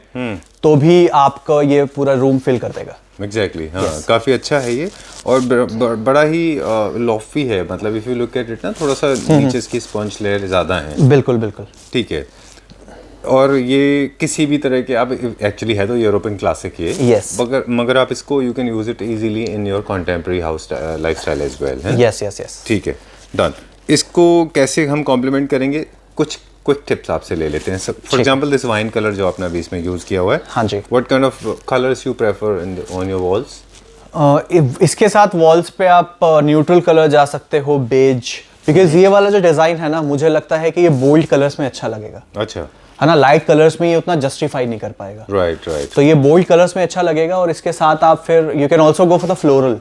तो भी आपका ये पूरा रूम फिल कर देगा। एग्जैक्टली, हाँ, काफी अच्छा है ये, और बड़ा ही लॉफी है, मतलब if you look at it ना, थोड़ा सा नीचे इसकी स्पंज लेयर ज्यादा है। बिल्कुल, ठीक है। और ये किसी भी तरह के, आप एक्चुअली है तो यूरोपियन क्लासिक ये, yes. मगर आप इसको you can use it easily in your contemporary house lifestyle as well है। यस। ठीक है, डन। इसको कैसे हम कॉम्प्लीमेंट करेंगे, कुछ क्विक टिप्स आपसे ले लेते हैं। For example this wine colour जो आपने अभी इसमें यूज किया हुआ है, हाँ जी, what kind of colours you prefer on your walls? इसके साथ वॉल्स पे आप न्यूट्रल कलर जा सकते हो, बेज, बिकॉज ये वाला जो डिजाइन है ना, मुझे लगता है कि ये बोल्ड कलर्स में अच्छा लगेगा। अच्छा, है ना, लाइट कलर्स में ये उतना जस्टिफाई नहीं कर पाएगा। राइट। तो ये बोल्ड कलर्स में अच्छा लगेगा, और इसके साथ आप फिर you can also go for the floral,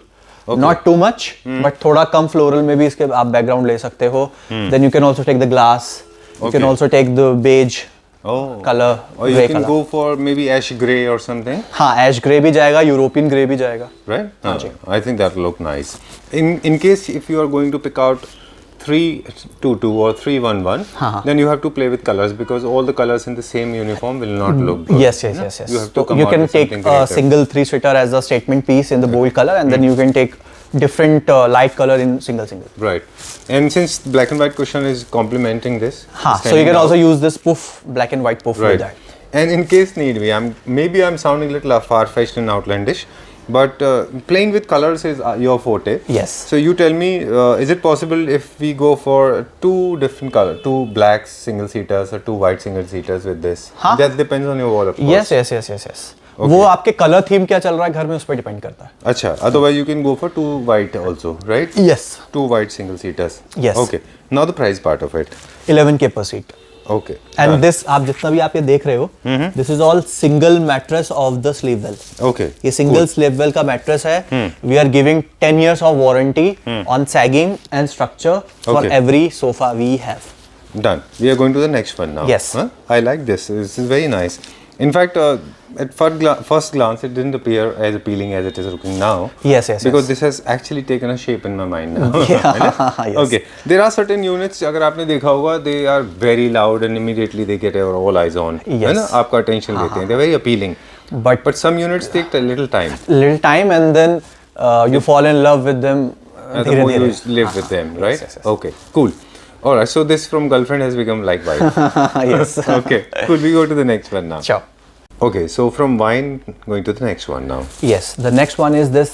not too much, but थोड़ा कम फ्लोरल में भी इसके आप बैकग्राउंड ले सकते हो। Then you can also take the glass, you can also take the beige, Oh. Colour, Or you grey can colour. go for maybe ash gray or something, हाँ, ऐश grey भी जाएगा, यूरोपियन ग्रे भी जाएगा। right? Ji. I think that will look nice. In case if you are going to pick out 322 or 311, then you have to play with colors because all the colors in the same uniform will not look good. Yes. You have to So come you out can with take something a creative. single 3-seater as a statement piece in the bold color, and then you can take different light color in single. Right. And since black and white cushion is complementing this, हाँ, so you standing can out. also use this puff, black and white puff with Right. that. And in case need be, I'm sounding a little far-fetched and outlandish, but playing with colors is your forte. Yes. So you tell me, is it possible if we go for two different color, two black single seaters or two white single seaters with this? हाँ. That depends on your wall, of course. Yes. वो आपके colour theme क्या चल रहा है घर में, उस पर डिपेंड करता है। अच्छा. Otherwise, you can go for two white also, right? Yes. Two white single seaters. Yes. Okay. Now the price part of it. 11K per seat. Okay. And this आप जितना भी आप ये देख रहे हो, this is all single mattress of the Sleepwell. Okay. ये single Sleepwell का मैट्रेस है। वी आर गिविंग 10 years ऑफ warranty on sagging and structure for Okay. Every sofa we have. Done. We are going to the next one now. Yes. Huh? I like this. This is very nice. In fact, at first glance, it didn't appear as appealing as it is looking now. Yes. Because this has actually taken a shape in my mind now. Yes. Okay. There are certain units, अगर आपने देखा होगा, they are very loud and immediately they get our all eyes on. Yes. है ना? आपका attention लेते हैं. They're very appealing. But some units take a little time. little time and then you fall in love with them And the more you live with them, right? Yes. Okay. Cool. All right. So this from girlfriend has become like wife. Yes. Okay. Cool. We go to the next one now. Sure. Okay, so from wine, going to the next one now. Yes, the next one is this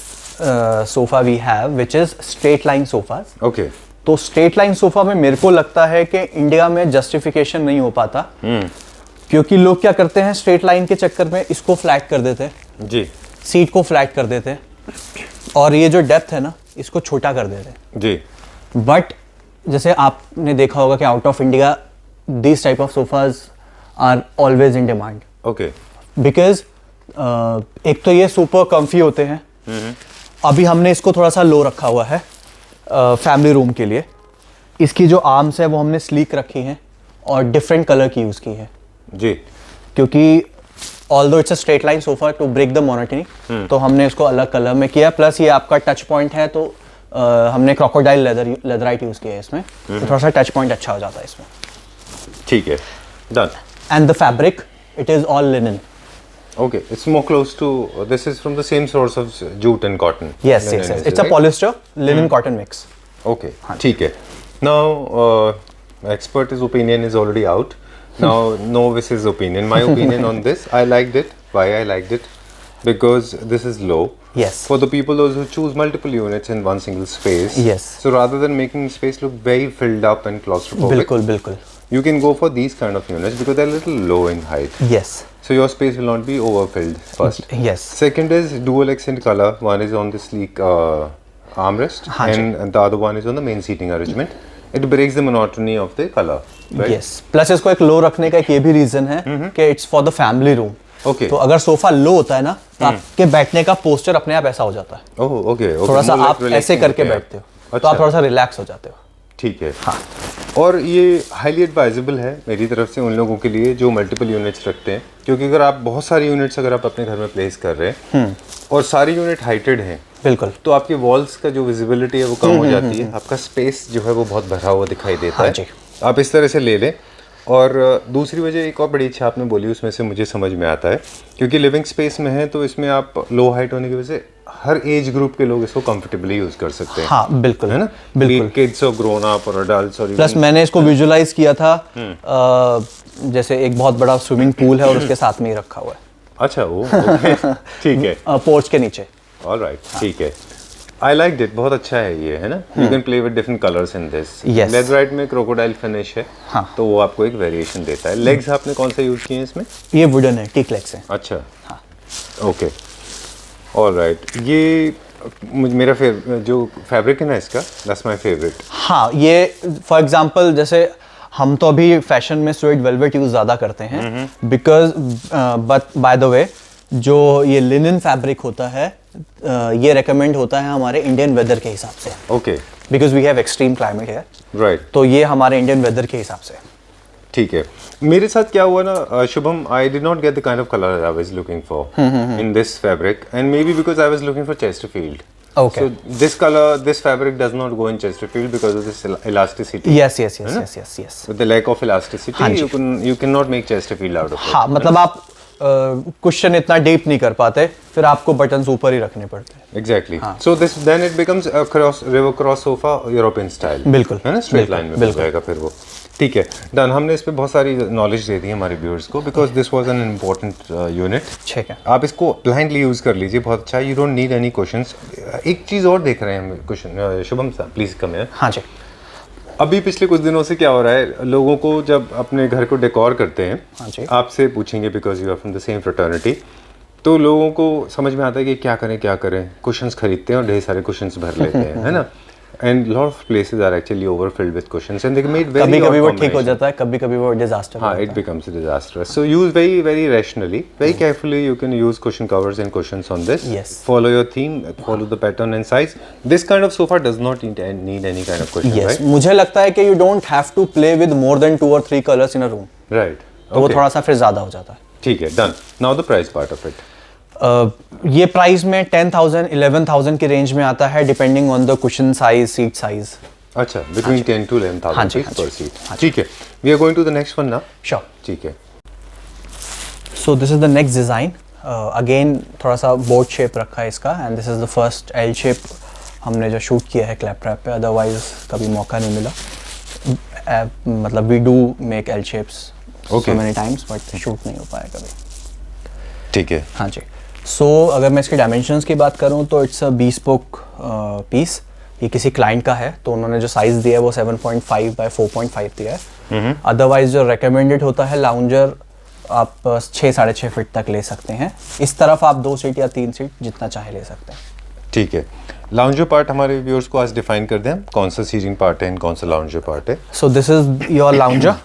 sofa we have, which is straight line sofas. Okay. तो straight line sofa में मेरे को लगता है कि India में justification नहीं हो पाता, क्योंकि लोग क्या करते हैं, स्ट्रेट लाइन के चक्कर में इसको फ्लैट कर देते हैं, जी सीट को फ्लैट कर देते हैं, और ये जो डेप्थ है ना, इसको छोटा कर देते हैं। जी बट जैसे आपने देखा होगा कि out of India this type of sofas are always in demand, okay because एक तो ये सुपर कम्फी होते हैं। अभी हमने इसको थोड़ा सा लो रखा हुआ है फैमिली रूम के लिए। इसकी जो आर्म्स है वो हमने स्लीक रखी हैं और डिफरेंट कलर की यूज़ की है, जी क्योंकि although it's a straight line sofa, to break the monotony, तो हमने इसको अलग कलर में किया। प्लस ये आपका टच पॉइंट है, तो हमने क्रोकोडाइल लेदराइट यूज़ किया है इसमें, तो थोड़ा सा टच पॉइंट अच्छा हो जाता है इसमें। ठीक है, done. And the fabric, it is all linen. Okay, it's more close to. This is from the same source of jute and cotton. Yes, Linen yes, yes. is, It's a right? polyester linen cotton mix. Okay, ठीक है. Now, expert's opinion is already out. Now, novice's opinion. My opinion on this, I liked it. Why I liked it? Because this is low. Yes. For the people those who choose multiple units in one single space. Yes. So rather than making space look very filled up and claustrophobic, बिल्कुल बिल्कुल। you can go for these kind of units because they're a little low in height. Yes. So your space will not be overfilled first. Yes. Second is dual accent color. One is on the sleek armrest हाँ जी। and the other one is on the main seating arrangement. It breaks the monotony of the color. Right? Yes. Plus इसको एक लो रखने का एक ये भी reason है कि it's for the family room. Okay. तो अगर सोफा लो होता है ना, तो आपके बैठने का पोस्चर अपने आप ऐसा हो जाता है। Oh, okay. Okay. थोड़ा सा More like आप ऐसे relaxing करके होते हैं। बैठते हो, तो अच्छा। आप थोड़ा सा रिलैक्स हो जाते हो। ठीक है। हाँ। और ये हाईली एडवाइजेबल है मेरी तरफ से उन लोगों के लिए जो मल्टीपल यूनिट्स रखते हैं, क्योंकि अगर आप बहुत सारी यूनिट्स अगर आप अपने घर में प्लेस कर रहे हैं और सारी यूनिट हाइटेड हैं, बिल्कुल। तो आपके वॉल्स का जो विजिबिलिटी है वो कम हो जाती है, आपका स्पेस जो है वो बहुत भरा हुआ दिखाई देता हाँ है। जी। आप इस तरह से ले लें। और दूसरी वजह एक और बड़ी अच्छा आपने बोली, उसमें से मुझे समझ में आता है, क्योंकि लिविंग स्पेस में है तो इसमें आप लो हाइट होने की वजह से हर एज ग्रुप के लोग इसको कंफर्टेबली यूज कर सकते हैं। हाँ बिल्कुल, है ना, बिल्कुल। किड्स और ग्रोन अप और अडल्ट्स और प्लस मैंने इसको विजुलाइज किया था, जैसे एक बहुत बड़ा स्विमिंग पूल है और उसके साथ में ही रखा हुआ है। अच्छा वो okay, ठीक है, पोर्च के नीचे। ऑलराइट, ठीक है। आई लाइक इट, बहुत अच्छा है ये, है ना। You can play with different colours in this. Yes. Leatherette में क्रोकोडाइल फिनिश है, हाँ। तो वो आपको एक वेरिएशन देता है। लेग्स आपने कौन सा यूज किए हैं इसमें? ये वुडन है, टीक लेग्स है। अच्छा, ओके, ऑलराइट। ये मेरा जो फैब्रिक है ना इसका, दैट्स माय फेवरेट। हाँ, ये फॉर एग्जांपल जैसे हम तो अभी फैशन में स्वेड वेलवेट यूज ज़्यादा करते हैं, because but by the way जो ये लिनन फैब्रिक होता है, ये रेकमेंड होता है हमारे इंडियन वेदर के हिसाब से, okay, because we have extreme climate here. Right, तो ये हमारे इंडियन वेदर के हिसाब से। ठीक है। मेरे साथ क्या हुआ ना Shubham, I did not get the kind of colour I was looking for in this fabric and may B because I was looking for Chesterfield. Okay. So this color, this fabric does not go in Chesterfield because of this elasticity. Yes. With the lack of elasticity, you cannot make Chesterfield out of it. हाँ, मतलब आप cushion इतना deep नहीं कर पाते, फिर आपको buttons ऊपर ही रखने पड़ते हैं. Exactly. So then it becomes a river cross sofa European style. बिल्कुल. है ना, स्ट्रेट लाइन में हो जाएगा फिर वो. ठीक है, डन. हमने इस पे बहुत सारी नॉलेज दे दी है हमारे व्यूअर्स को because this was an important unit. ठीक है. आप इसको ब्लाइंडली यूज कर लीजिए, बहुत अच्छा. You don't need any questions. एक चीज और देख रहे हैं हम क्वेश्चन, शुभम साहब प्लीज कम हियर. हाँ जी. अभी पिछले कुछ दिनों से क्या हो रहा है, लोगों को जब अपने घर को डेकोर करते हैं, हाँ जी. आपसे पूछेंगे because you are from the same fraternity, तो लोगों को समझ में आता है कि क्या करें. कुशंस खरीदते हैं और ढेर सारे कुशंस भर लेते हैं, है ना. And lot of places are actually overfilled with cushions and they made very कभी-कभी वो ठीक हो जाता है, कभी-कभी वो डिजास्टर. हाँ, it becomes a disaster. So use very rationally, very carefully. You can use cushion covers and cushions on this. Yes. Follow your theme, follow the pattern and size. This kind of sofa does not need any kind of cushion, Yes. right? मुझे लगता है कि you don't have to play with more than 2 or 3 colors in a room. Right. तो वो थोड़ा सा फिर ज़्यादा हो जाता है. ठीक है, done. Now the price part of it. ये प्राइस में 10,000 11,000 की रेंज में आता है depending on the cushion size, seat size. अच्छा, between 10 to 11,000 per seat. हाँ जी. ठीक है. We are going to the next one now. Sure. ठीक है. So this is the next design. Again थोड़ा सा बोट शेप रखा है इसका and this is the first L shape हमने जो शूट किया है क्लैप ट्रैप पे, अदरवाइज कभी मौका नहीं मिला. मतलब we do make L shapes so many times but shoot नहीं हो पाया कभी. ठीक है. हाँ जी. So अगर मैं इसके डायमेंशंस की बात करूँ तो इट्स अ bespoke पीस. ये किसी क्लाइंट का है तो उन्होंने जो साइज दिया है वो 7.5 by 4.5 दिया है. अदरवाइज जो रेकमेंडेड होता है लाउंजर आप 6-6.5 फीट तक ले सकते हैं. इस तरफ आप 2 सीट या 3 सीट जितना चाहे ले सकते हैं. ठीक है. लाउंजर पार्ट हमारे व्यूअर्स को आज डिफाइन कर दें, कौन सा सीटिंग पार्ट है, कौन सा लाउंजर पार्ट है. सो this is your lounger.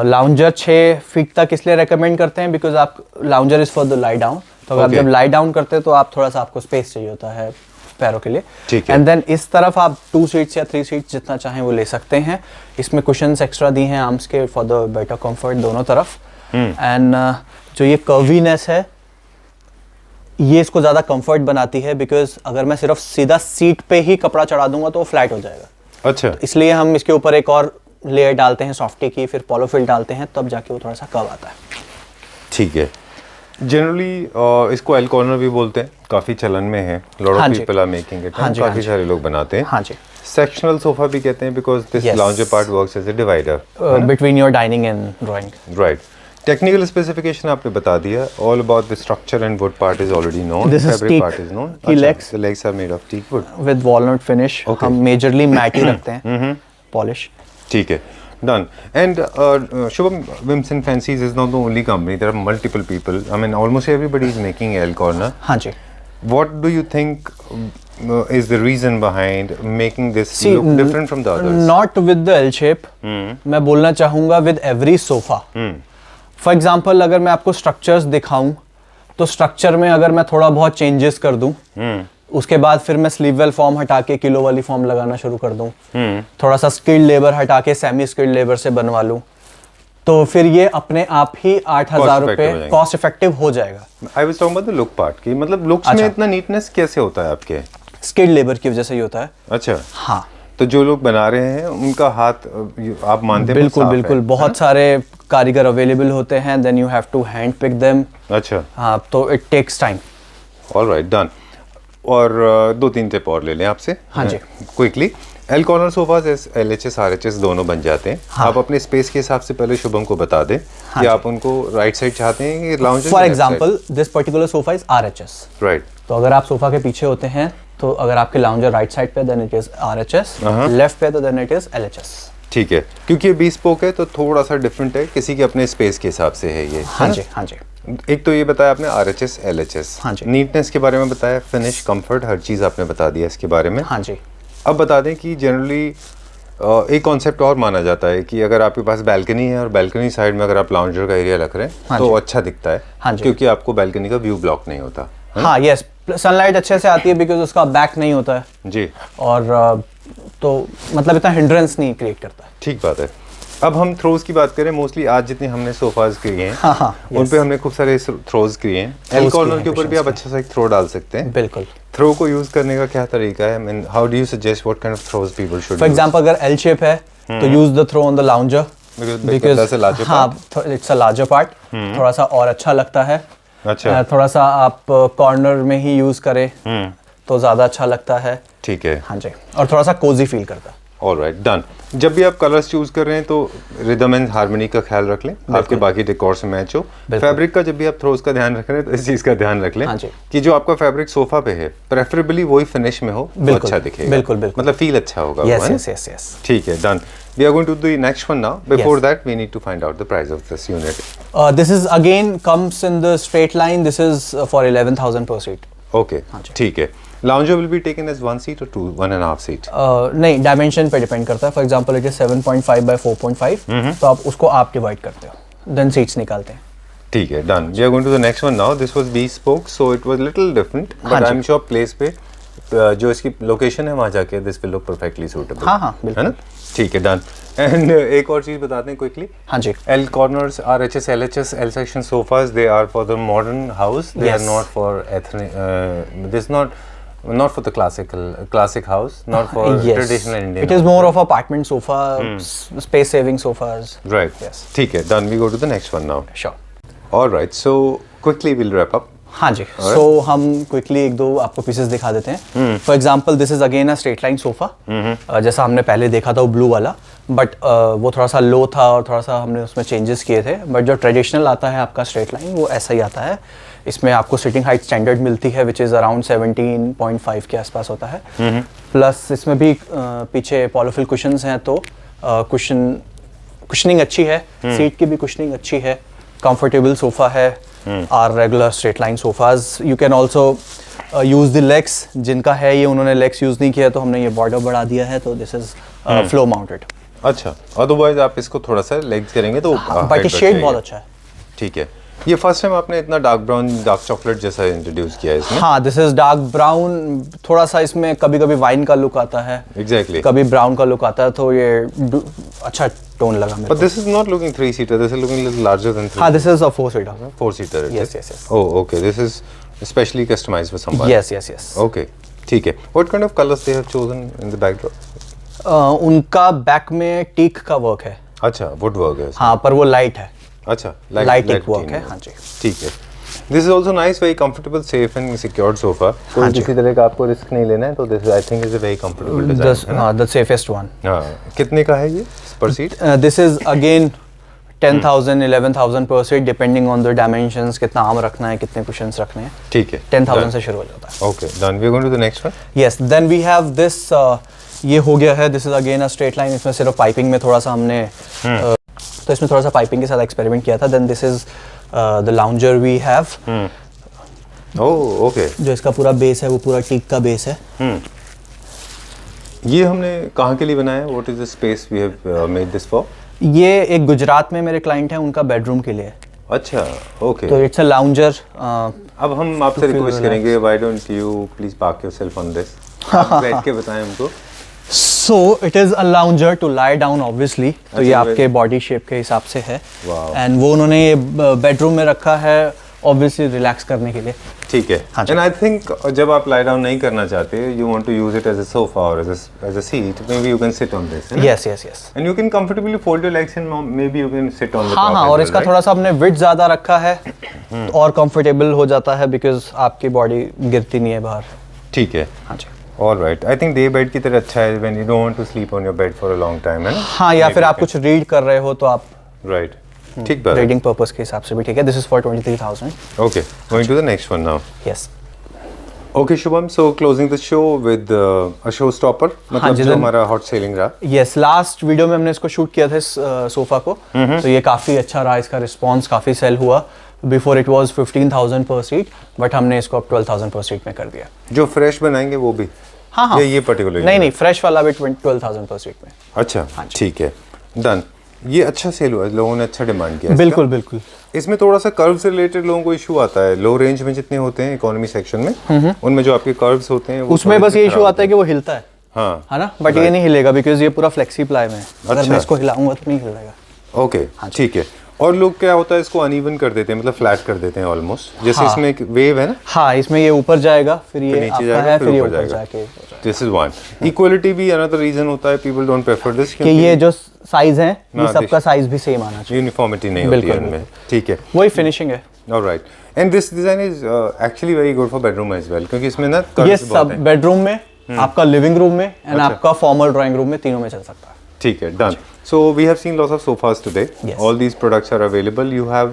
Lounger 6 feet तक इसलिए रेकमेंड करते हैं बिकॉज आप lounger is for the lie down. तो अगर आप जब लाई डाउन करते हैं तो आप थोड़ा सा आपको स्पेस चाहिए होता है पैरों के लिए. एंड देन इस तरफ आप 2 सीट्स या 3 सीट्स जितना चाहें वो ले सकते हैं. इसमें कुशंस एक्स्ट्रा दिए हैं आर्म्स के फॉर द बेटर कंफर्ट दोनों तरफ. एंड जो ये कर्वीनेस है ये इसको ज़्यादा कंफर्ट बनाती है बिकॉज अगर मैं सिर्फ सीधा सीट पे ही कपड़ा चढ़ा दूंगा तो वो फ्लैट हो जाएगा. अच्छा. इसलिए हम इसके ऊपर एक और लेयर डालते हैं सॉफ्टी की, फिर पोलोफिल डालते हैं, तब जाके वो थोड़ा सा कर्व आता है. ठीक है. जनरली इसको एल कॉर्नर भी बोलते हैं, काफी चलन में है. Lot of people are making it. काफी सारे लोग बनाते हैं. हाँ जी. सेक्शनल सोफा भी कहते हैं because this lounger part works as a divider between your dining and drawing. Right. Technical specification आपने बता दिया. All about the structure and wood part is already known. This is fabric part is known. The legs are made of teak wood with walnut finish. हम majorly matte ही रखते हैं, polish. ठीक है. Done. And Shubham, Whims and Fancies is not the only company. There are multiple people. I mean, almost everybody is making L corner. हाँ जी. What do you think is the reason behind making this look different from the others? Not with the L shape. मैं बोलना चाहूँगा with every sofa. For example, अगर मैं आपको structures दिखाऊं, तो structure में अगर मैं थोड़ा बहुत changes कर दूं, उसके बाद फिर मैं स्लीव वेल फॉर्म हटा के किलो वाली फॉर्म लगाना शुरू कर दूं, थोड़ा सा स्किल्ड लेबर हटा के सेमी स्किल्ड लेबर से बनवा लूं, तो फिर ये अपने आप ही 8,000 रुपए कॉस्ट इफेक्टिव हो जाएगा. I was talking about the look part की. मतलब लुक्स में इतना नीटनेस कैसे होता है आपके? स्किल्ड लेबर की वजह से ही होता है. अच्छा. हाँ. तो जो लोग बना रहे हैं उनका हाथ आप मानते हैं? बिल्कुल. बहुत सारे कारीगर अवेलेबल होते हैं. Then you have to hand pick them. अच्छा. हाँ, तो it takes time. Alright, done. और 2-3 टिप और ले लें आपसे. हाँ जी. Quickly. L corner sofas LHS RHS दोनों बन जाते हैं. हाँ. आप अपने स्पेस के हिसाब से पहले शुभम को बता दें. हाँ, कि आप उनको राइट साइड चाहते हैं कि lounge. For example this particular sofa is RHS. Right. तो अगर आप सोफा के पीछे होते हैं तो अगर आपके लाउंजर राइट साइड पे then it is RHS, left पे तो देन इट इज LHS. ठीक है. क्योंकि ये bespoke है तो थोड़ा सा डिफरेंट है, किसी के अपने स्पेस के हिसाब से है ये. हाँ जी. हाँ जी. एक तो ये बताया आपने RHS LHS. हाँ जी. नीटनेस के बारे में बताया, फिनिश, कंफर्ट, हर चीज़ आपने बता दिया इसके बारे में. हाँ जी. अब बता दें कि जनरली एक कॉन्सेप्ट और माना जाता है कि अगर आपके पास बैल्कनी है और बैल्कनी साइड में अगर आप लाउंजर का एरिया रख रहे हैं. हाँ तो जी. अच्छा दिखता है. हाँ जी. क्योंकि आपको बैल्कनी का व्यू ब्लॉक नहीं होता. हाँ, यस. सनलाइट अच्छे से आती है बिकॉज उसका बैक नहीं होता है जी. और तो मतलब इतना हिंड्रेंस नहीं क्रिएट करता है. ठीक बात है. अब हम थ्रोज की बात करें, मोस्टली आज जितने हमने सोफाज किए हैं हाँ, उन पे हमने खूब सारे थ्रोज किए हैं। एल कॉर्नर के ऊपर भी आप अच्छा सा एक थ्रो डाल सकते हैं। बिल्कुल। थ्रो को यूज करने का क्या तरीका है? Mean how do you suggest what kind of throws people should for example अगर एल शेप है तो use the throw on the lounger because it's a larger part, थोड़ा सा और अच्छा लगता है। अच्छा, थोड़ा सा आप कॉर्नर में ही यूज करें तो ज्यादा अच्छा लगता है। ठीक है। हाँ जी, और थोड़ा सा कोजी फील करता है। Alright, done. जब भी आप कलर्स चूज कर रहे हैं तो रिदम एंड हार्मनी का ख्याल रख लें, आपके बाकी डेकोर से मैच हो। फैब्रिक का जब भी आप थ्रोज का ध्यान रख रहे हैं तो इस चीज का ध्यान रख लें कि जो आपका फैब्रिक सोफा पे है प्रेफरेबली वही फिनिश में हो तो अच्छा दिखेगा। बिल्कुल बिल्कुल, मतलब फील अच्छा होगा। Yes yes yes yes. ठीक है, done. We are going to do the next one now. Before that, we need to find out the price of this unit. This is again comes in the straight line. This is for 11,000 per seat. Okay, ठीक है। Lounger will be taken as 1 seat or 1.5 seat? नहीं, dimension पे depend करता है। For example it is 7.5 by 4.5, तो आप उसको आप डिवाइड करते हो, देन सीट्स निकालते हैं। ठीक है, done. We are going to the next one now. This was bespoke, so it was little different, but I'm sure place पे जो इसकी लोकेशन है वहाँ जाके this will look perfectly suitable. हाँ हाँ बिल्कुल, है ना? ठीक है, डन। एंड एक और चीज बताते हैं क्विकली। हाँ जी। L corners, RHS, LHS, L section sofas, they are for the modern house. They are not for ethnic. This not for the classic house, not for traditional Indian. It is more of apartment sofa, space saving sofas. Right. Yes. ठीक है, done. We go to the next one now. Sure. All right. So quickly we'll wrap up. हाँ जी, सो हम quickly एक दो आपको pieces दिखा देते हैं। For example this is again a straight line sofa, जैसा हमने पहले देखा था वो ब्लू वाला, बट वो थोड़ा सा लो था और थोड़ा सा हमने उसमें चेंजेस किए थे। बट जो ट्रेडिशनल आता है आपका स्ट्रेट लाइन वो ऐसा ही आता है। इसमें आपको सिटिंग हाइट स्टैंडर्ड मिलती है विच इज़ अराउंड 17.5 के आसपास होता है। प्लस इसमें भी पीछे पॉलोफिल कुशंस हैं, तो कुशनिंग अच्छी है, सीट की भी कुशनिंग अच्छी है, कंफर्टेबल सोफा है। Or regular straight line sofas you can also use the legs, जिनका है ये उन्होंने लेग्स यूज नहीं किया तो हमने ये बॉर्डर बढ़ा दिया है, तो दिस इज फ्लो माउंटेड। अच्छा, अदरवाइज आप इसको थोड़ा सा लेग्स करेंगे तो बट शेड बहुत अच्छा है। ठीक है, ये फर्स्ट टाइम आपने इतना डार्क ब्राउन डार्क चॉकलेट जैसा इंट्रोड्यूस किया है इसमें। हाँ, दिस इज डार्क ब्राउन। थोड़ा सा इसमें कभी कभी वाइन का लुक आता है, एग्जैक्टली, कभी ब्राउन का लुक आता है, तो ये अच्छा टोन लगा मेरे को। But this is not looking 3-seater. This is looking a little larger than 3. हाँ, this is a 4-seater. 4-seater. Yes, yes, yes. Oh, okay. This is specially customized for somebody. Yes, yes, yes. Okay, ठीक है। What kind of colors they have chosen in the backdrop? उनका back में teak का work है। अच्छा, would work है। हाँ, पर वो लाइट है। अच्छा, लाइट टीक वर्क है। हाँ जी, ठीक है। This is also nice, very comfortable, safe and secured sofa. कोई किसी तरह का आपको रिस्क नहीं लेना है, तो this I think is a very comfortable design. The safest one. हाँ, कितने का है ये per seat? This is again 10,000, 11,000 per seat, depending on the dimensions, कितना आर्म रखना है, कितने cushions रखने हैं। ठीक है, 10,000 से शुरू हो जाता है। Okay, done. We are going to the next one. Yes, then we have this. ये हो गया है, this is again a straight line. इसमें सिर्फ पाइपिंग में थोड़ा सा हमने तो इसमें थोड़ा सा पाइपिंग के साथ एक्सपेरिमेंट किया था। Then this is the lounger we have. Oh, okay. जो इसका पूरा बेस है वो पूरा टीक का बेस है। ये हमने कहाँ के लिए बनाया? What is the space we have made this for? ये एक गुजरात में मेरे क्लाइंट हैं, उनका बेडरूम के लिए। अच्छा, ओके। तो इट्स अ लाउंजर। अब हम आपसे रिक्वेस्ट करेंगे, why don't you please park yourself on this? आप बैठ के बताएं हमको। So it is a lounger to lie down obviously, तो ये आपके बॉडी शेप के हिसाब से है। एंड वो उन्होंने ये बेडरूम में रखा है ऑब्वियसली रिलैक्स करने के लिए। ठीक है। एंड आई थिंक जब आप लाई डाउन नहीं करना चाहते, you want to use it as a sofa और as a seat, may be you can sit on this. Yes yes yes, and you can comfortably fold your legs and may be you can sit on the top. हाँ, और इसका थोड़ा सा हमने width ज्यादा रखा है और कंफर्टेबल हो जाता है बिकॉज आपकी बॉडी गिरती नहीं है बाहर। ठीक है। हाँ जी। All right. I think day bed की तरह अच्छा है when you don't want to sleep on your bed for a long time, है ना? हाँ, या फिर आप कुछ रीड कर रहे हो तो आप right. ठीक बात है। रीडिंग पर्पस के हिसाब से भी ठीक है। This is for 23,000। Okay. Going to the next one now. Yes. Okay, Shubham. So closing the show with a showstopper. मतलब जो हमारा hot selling रहा। Yes, लास्ट वीडियो में हमने इसको शूट किया था इस सोफा को, तो ये काफी अच्छा रहा, इसका रिस्पॉन्स काफी सेल हुआ। बिफोर इट वाज 15,000 पर सीट, बट हमने इसको अब 12,000 पर सीट में कर दिया। जो फ्रेश बनाएंगे वो भी? हाँ हाँ, ये पर्टिकुलर नहीं, फ्रेश वाला भी 12,000 पर सीट में। अच्छा, ठीक है, डन। ये अच्छा सेल हुआ, लोगों ने अच्छा डिमांड किया। बिल्कुल बिल्कुल। इसमें थोड़ा सा कर्व से रिलेटेड लोगों को इशू आता है। लो रेंज में जितने होते हैं इकोनॉमी सेक्शन में, उनमें जो आपके कर्व्स होते हैं उसमें बस ये इशू आता है कि वो हिलता है। हाँ है ना, बट ये नहीं हिलेगा बिकॉज ये पूरा फ्लेक्सी प्लाई में है। अगर अच्छा। मैं इसको हिलाऊंगा तो नहीं हिलेगा। ओके ठीक है। और लोग क्या होता है इसको अनइवन कर देते हैं, मतलब फ्लैट कर देते हैं ऑलमोस्ट, जैसे इसमें एक वेव है ना, हाँ, इसमें ये ऊपर जाएगा, फिर ये नीचे आपका जाएगा, है, फिर फिर ये ऊपर ऊपर जाएगा। जाके दिस इज वन। इक्वलिटी भी अनदर रीजन होता है, पीपल डोंट प्रेफर दिस कि ये जो साइज है ये हाँ, सबका साइज भी सेम आना चाहिए। यूनिफॉर्मिटी नहीं होती है बिल्कुल, इनमें। ठीक है, वही फिनिशिंग है। Alright. And this design is actually very good for bedroom as well, क्योंकि इसमें ना ये कर्व्स बहुत सब हैं। बेडरूम में, आपका लिविंग रूम में एंड अच्छा। आपका फॉर्मल ड्राइंग रूम में, तीनों में चल सकता है। ठीक है, done. So we have seen lots of sofas today. Yes. All these products are available. You have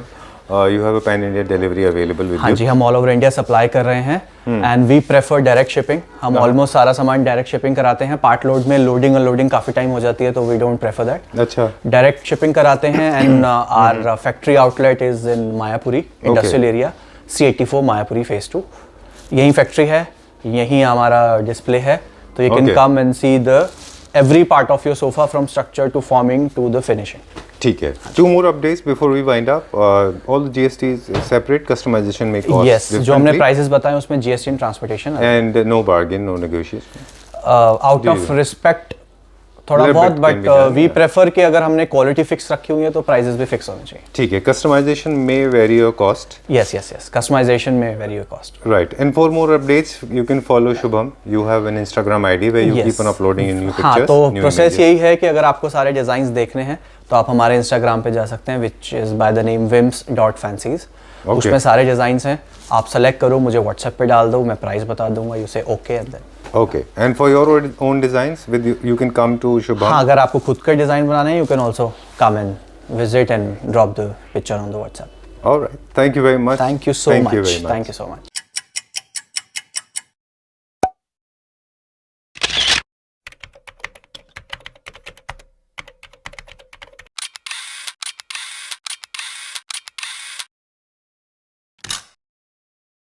a pan India delivery available with हाँ you. जी, हम ऑल ओवर इंडिया सप्लाई कर रहे हैं and we prefer direct shipping. हम almost सारा सामान direct shipping कराते हैं। पार्ट लोड में लोडिंग अनलोडिंग काफ़ी टाइम हो जाती है, तो वी डोंट प्रेफर दैट। अच्छा, डायरेक्ट शिपिंग कराते हैं and our factory outlet is in Mayapuri industrial area, C84 Mayapuri phase 2। यही फैक्ट्री है, यही हमारा डिस्प्ले है, तो you can Okay. Come and see the every part of your sofa from structure to forming to the finishing. ठीक है। Two more updates before we wind up. All the GST is separate. Customization may cost Yes, जो हमने differently. Prices बताए उसमें GST and transportation And no bargain, no negotiation. Out of respect थोड़ा Little बहुत, bit but can be done, we yeah. Prefer कि अगर हमने quality fix रखी हुई है तो प्राइसेस भी फिक्स होने चाहिए। ठीक है। Customization may vary your cost. Yes yes yes, customisation में vary your cost. Right. And for more updates, you can follow Shubham. You have an Instagram ID where you Yes. keep on uploading new pictures. हाँ, तो new process images. यही है कि अगर आपको सारे designs देखने हैं तो आप हमारे इंस्टाग्राम पे जा सकते हैं, which is by the name wims.fancies। Okay. उसमें सारे डिजाइन्स हैं, आप सेलेक्ट करो, मुझे व्हाट्सएप पे डाल दो, मैं प्राइस बता दूंगा, you say okay and then. Okay. And for your own designs, you can come to Shubham. हाँ, अगर आपको खुद का डिजाइन बनाना है, you can also come and visit and drop the picture on the WhatsApp. All right. Thank you very much. Thank you so Thank much. you very much. Thank you so much.